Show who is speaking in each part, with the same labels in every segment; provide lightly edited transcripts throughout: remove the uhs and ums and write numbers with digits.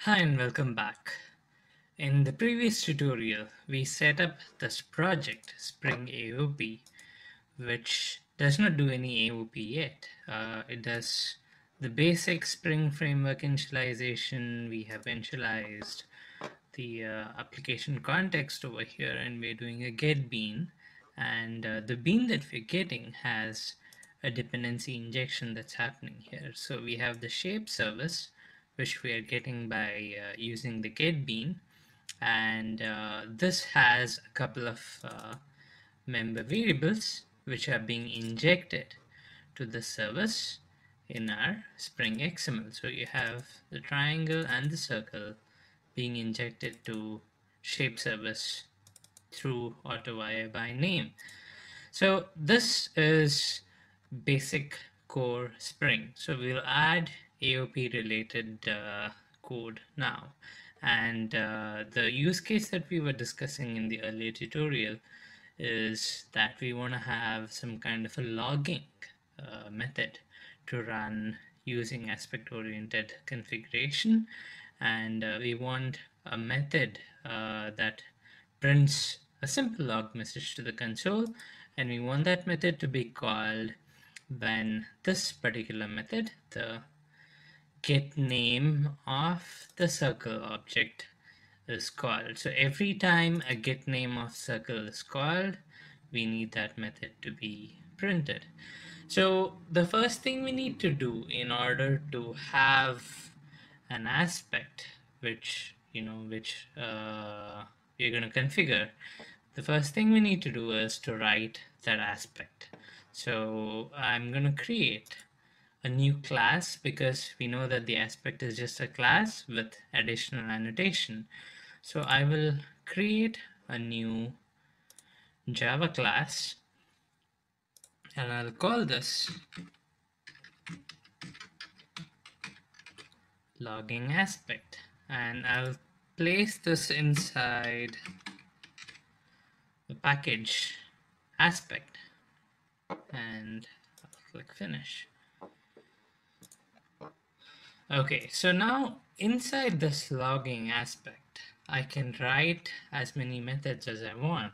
Speaker 1: Hi and welcome back. In the previous tutorial, we set up this project Spring AOP, which does not do any AOP yet. It does the basic Spring Framework initialization. We have initialized the application context over here, and we're doing a get bean. And the bean that we're getting has a dependency injection that's happening here. So we have the shape service, which we are getting by using the get bean, and this has a couple of member variables which are being injected to the service in our Spring XML. So you have the triangle and the circle being injected to shape service through AutoWire by name. So this is basic core Spring. So we'll add AOP related code now. And the use case that we were discussing in the earlier tutorial is that we want to have some kind of a logging method to run using aspect-oriented configuration, and we want a method that prints a simple log message to the console, and we want that method to be called when this particular method, the get name of the circle object, is called. So every time a get name of circle is called, we need that method to be printed. So the first thing we need to do in order to have an aspect which we're going to configure, the first thing we need to do is to write that aspect. So I'm going to create a new class because we know that the aspect is just a class with additional annotation. So I will create a new Java class and I'll call this logging aspect, and I'll place this inside the package aspect and I'll click finish. Okay, so now inside this logging aspect, I can write as many methods as I want.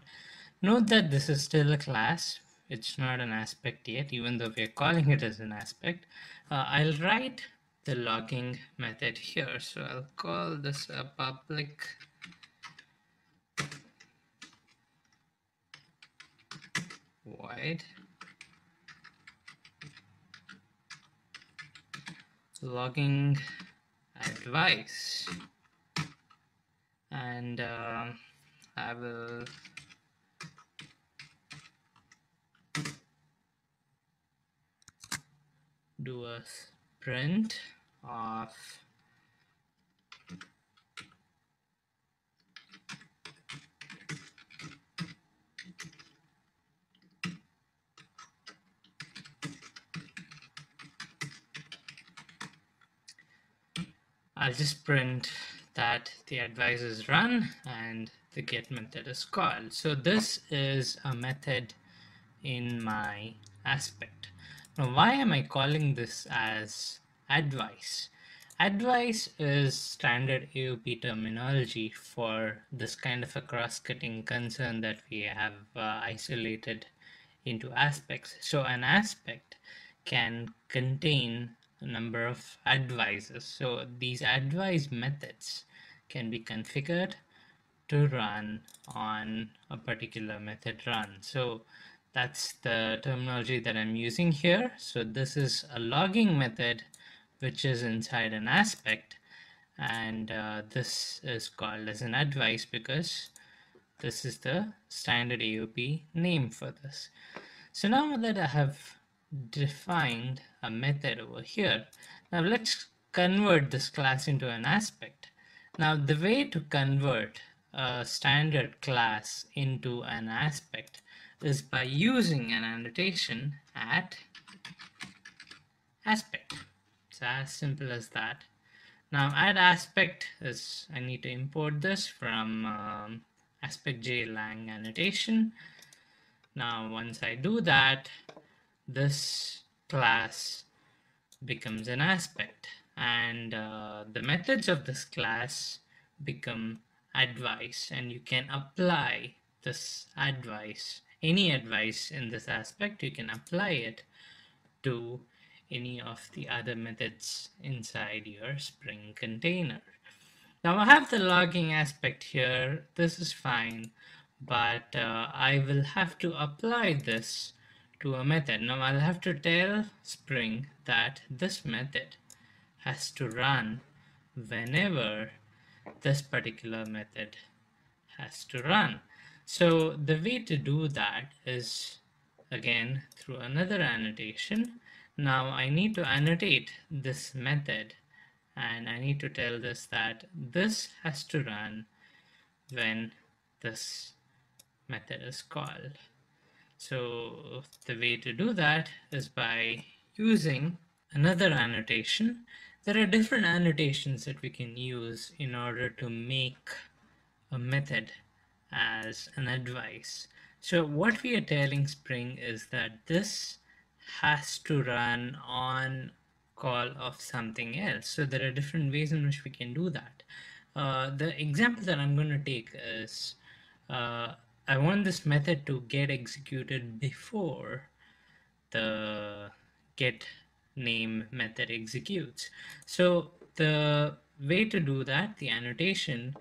Speaker 1: Note that this is still a class. It's not an aspect yet, even though we're calling it as an aspect. I'll write the logging method here. So I'll call this a public void logging advice, and I will do a print of I'll just print that the advice is run and the get method is called. So this is a method in my aspect. Now why am I calling this as advice? Advice is standard AOP terminology for this kind of a cross-cutting concern that we have isolated into aspects. So an aspect can contain a number of advices. So these advice methods can be configured to run on a particular method run. So that's the terminology that I'm using here. So this is a logging method which is inside an aspect, and this is called as an advice because this is the standard AOP name for this. So now that I have defined a method over here, now let's convert this class into an aspect. Now the way to convert a standard class into an aspect is by using an annotation at aspect. It's as simple as that. Now add aspect is, I need to import this from aspect.jlang annotation. Now once I do that, this class becomes an aspect, and the methods of this class become advice, and you can apply this advice, any advice in this aspect, you can apply it to any of the other methods inside your Spring container. Now I have the logging aspect here. This is fine, but I will have to apply this to a method. Now I'll have to tell Spring that this method has to run whenever this particular method has to run. So the way to do that is again through another annotation. Now I need to annotate this method, and I need to tell this that this has to run when this method is called. So the way to do that is by using another annotation. There are different annotations that we can use in order to make a method as an advice. So what we are telling Spring is that this has to run on call of something else. So there are different ways in which we can do that. The example that I'm going to take is I want this method to get executed before the get name method executes. So the way to do that, the annotation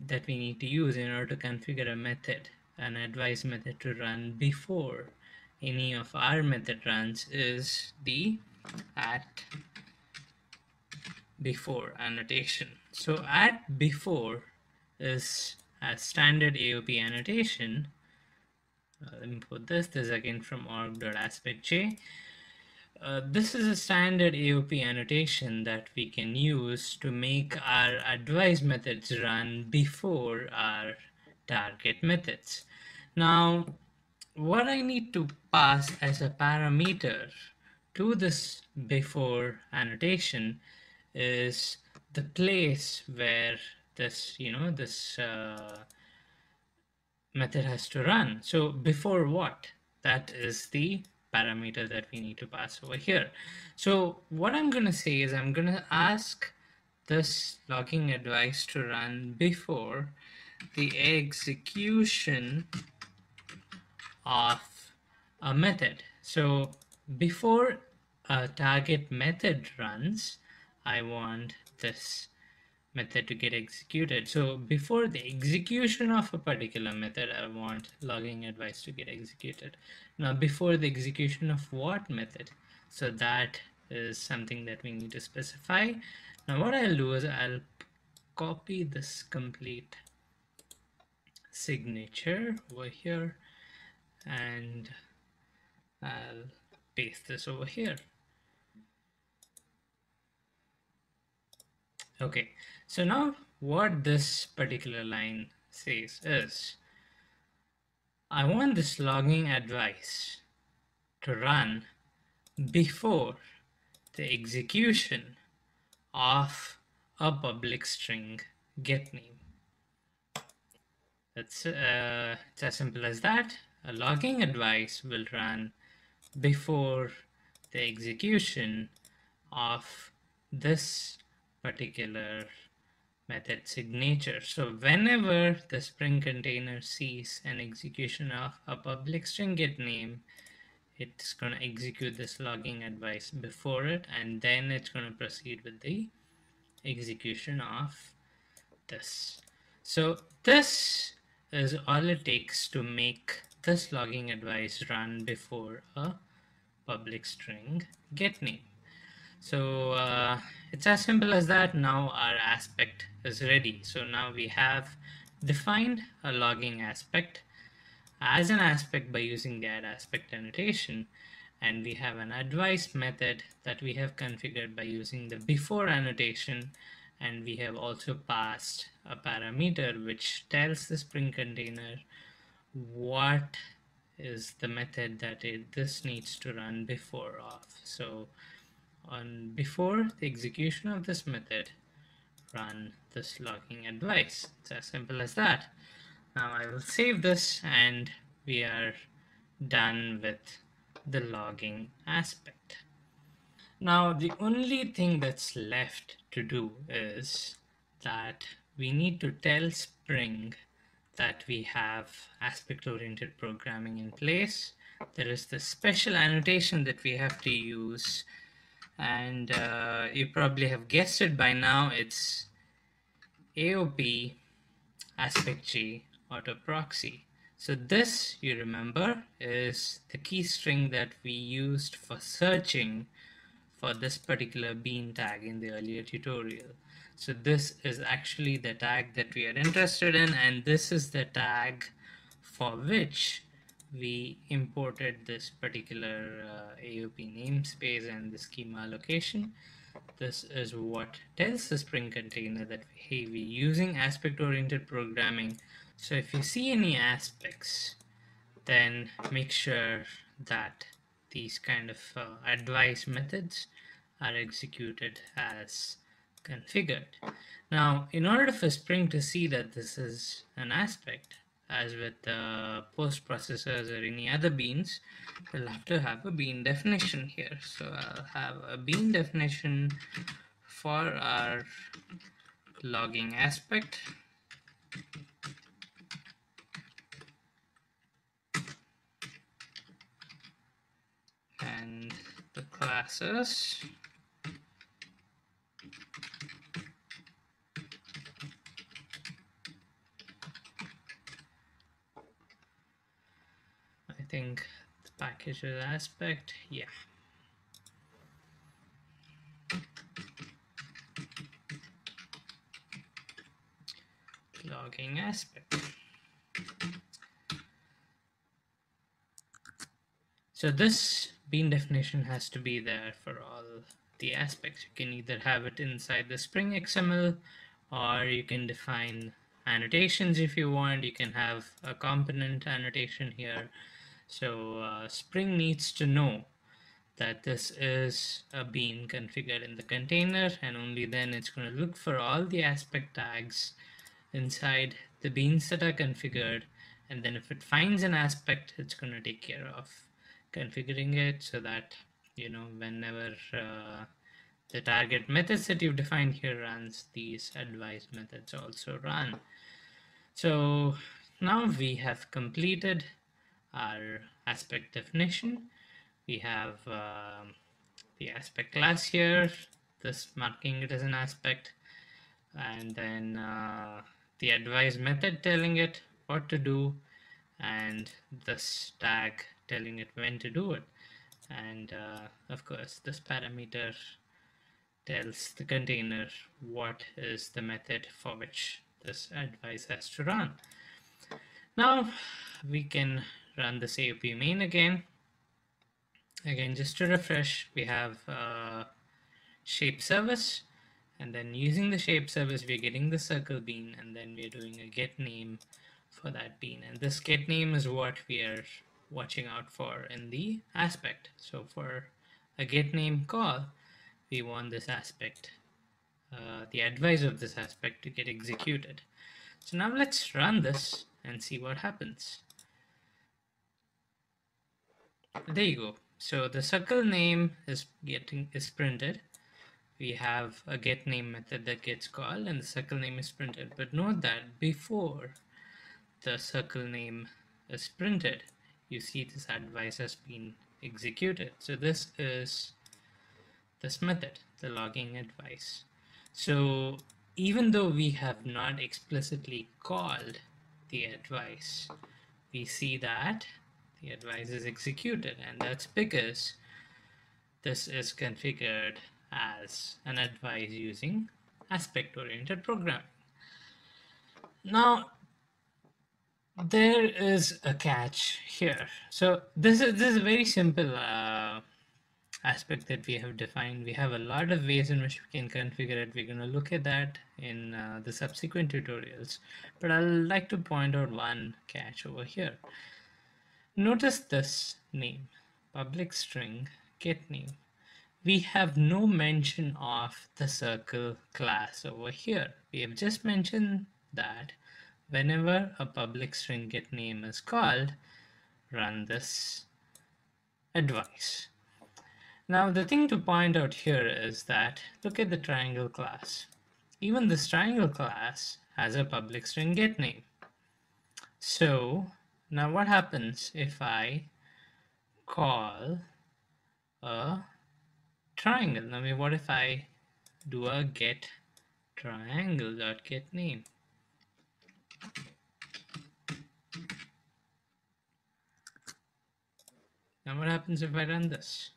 Speaker 1: that we need to use in order to configure a method, an advice method to run before any of our method runs, is the at before annotation. So at before is a standard AOP annotation. Let me put this again from org.aspectj. This is a standard AOP annotation that we can use to make our advice methods run before our target methods. Now, what I need to pass as a parameter to this before annotation is the place where this, this method has to run. So before what? That is the parameter that we need to pass over here. So what I'm going to say is I'm going to ask this logging advice to run before the execution of a method. So before a target method runs, I want this method to get executed. So before the execution of a particular method, I want logging advice to get executed. Now before the execution of what method? So that is something that we need to specify. Now what I'll do is I'll copy this complete signature over here, and I'll paste this over here. Okay, so now what this particular line says is, I want this logging advice to run before the execution of a public string getName. It's as simple as that. A logging advice will run before the execution of this particular method signature. So whenever the Spring container sees an execution of a public string getName, it's going to execute this logging advice before it, and then it's going to proceed with the execution of this. So this is all it takes to make this logging advice run before a public string getName. So it's as simple as that. Now our aspect is ready. So now we have defined a logging aspect as an aspect by using the add aspect annotation, and we have an advice method that we have configured by using the before annotation, and we have also passed a parameter which tells the Spring container what is the method that this needs to run before of. So on before the execution of this method, run this logging advice. It's as simple as that. Now I will save this, and we are done with the logging aspect. Now, the only thing that's left to do is that we need to tell Spring that we have aspect-oriented programming in place. There is this special annotation that we have to use, and you probably have guessed it by now. It's AOP aspect G auto proxy. So this, you remember, is the key string that we used for searching for this particular bean tag in the earlier tutorial. So this is actually the tag that we are interested in, and this is the tag for which we imported this particular AOP namespace and the schema location. This is what tells the Spring container that, hey, we're using aspect-oriented programming. So if you see any aspects, then make sure that these kind of advice methods are executed as configured. Now, in order for Spring to see that this is an aspect, as with post processors or any other beans, we'll have to have a bean definition here. So I'll have a bean definition for our logging aspect. And the classes. I think the packages aspect, yeah. Logging aspect. So this bean definition has to be there for all the aspects. You can either have it inside the Spring XML, or you can define annotations if you want. You can have a component annotation here. So Spring needs to know that this is a bean configured in the container, and only then it's going to look for all the aspect tags inside the beans that are configured, and then if it finds an aspect, it's going to take care of configuring it so that, you know, whenever the target methods that you've defined here runs, these advice methods also run. So now we have completed our aspect definition. We have the aspect class here, this marking it as an aspect, and then the advise method telling it what to do, and this tag telling it when to do it. And of course, this parameter tells the container what is the method for which this advice has to run. Now we can run this AOP main again. Again, just to refresh, we have shape service, and then using the shape service, we're getting the circle bean, and then we're doing a get name for that bean. And this get name is what we are watching out for in the aspect. So for a get name call, we want this aspect, the advice of this aspect, to get executed. So now let's run this and see what happens. There you go. So the circle name is printed. We have a get name method that gets called, and the circle name is printed. But note that before the circle name is printed, you see this advice has been executed. So this is this method, the logging advice. So even though we have not explicitly called the advice, we see that the advice is executed, and that's because this is configured as an advice using aspect-oriented programming. Now, there is a catch here. So this is a very simple aspect that we have defined. We have a lot of ways in which we can configure it. We're going to look at that in the subsequent tutorials, but I'd like to point out one catch over here. Notice this name, public string get name. We have no mention of the circle class over here. We have just mentioned that whenever a public string get name is called, run this advice. Now the thing to point out here is that look at the triangle class. Even this triangle class has a public string getName. So now what happens if I call a triangle? I mean, what if I do a get triangle.getName? Now what happens if I run this?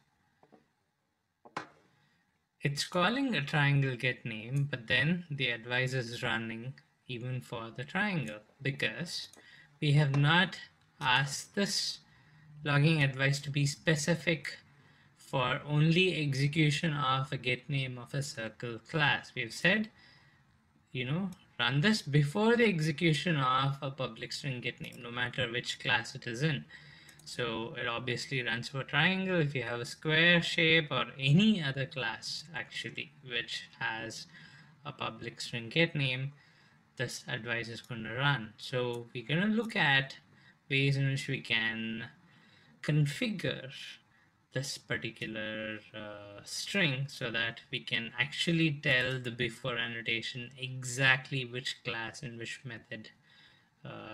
Speaker 1: It's calling a triangle getName, but then the advice is running even for the triangle because we have not asked this logging advice to be specific for only execution of a getName of a circle class. We have said, run this before the execution of a public string getName, no matter which class it is in. So it obviously runs for triangle. If you have a square shape or any other class actually which has a public string getName, this advice is going to run. So we're going to look at ways in which we can configure this particular string so that we can actually tell the before annotation exactly which class and which method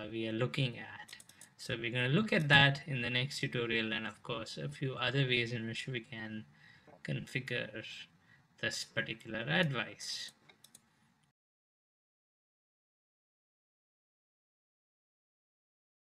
Speaker 1: we are looking at. So we're going to look at that in the next tutorial, and of course a few other ways in which we can configure this particular advice.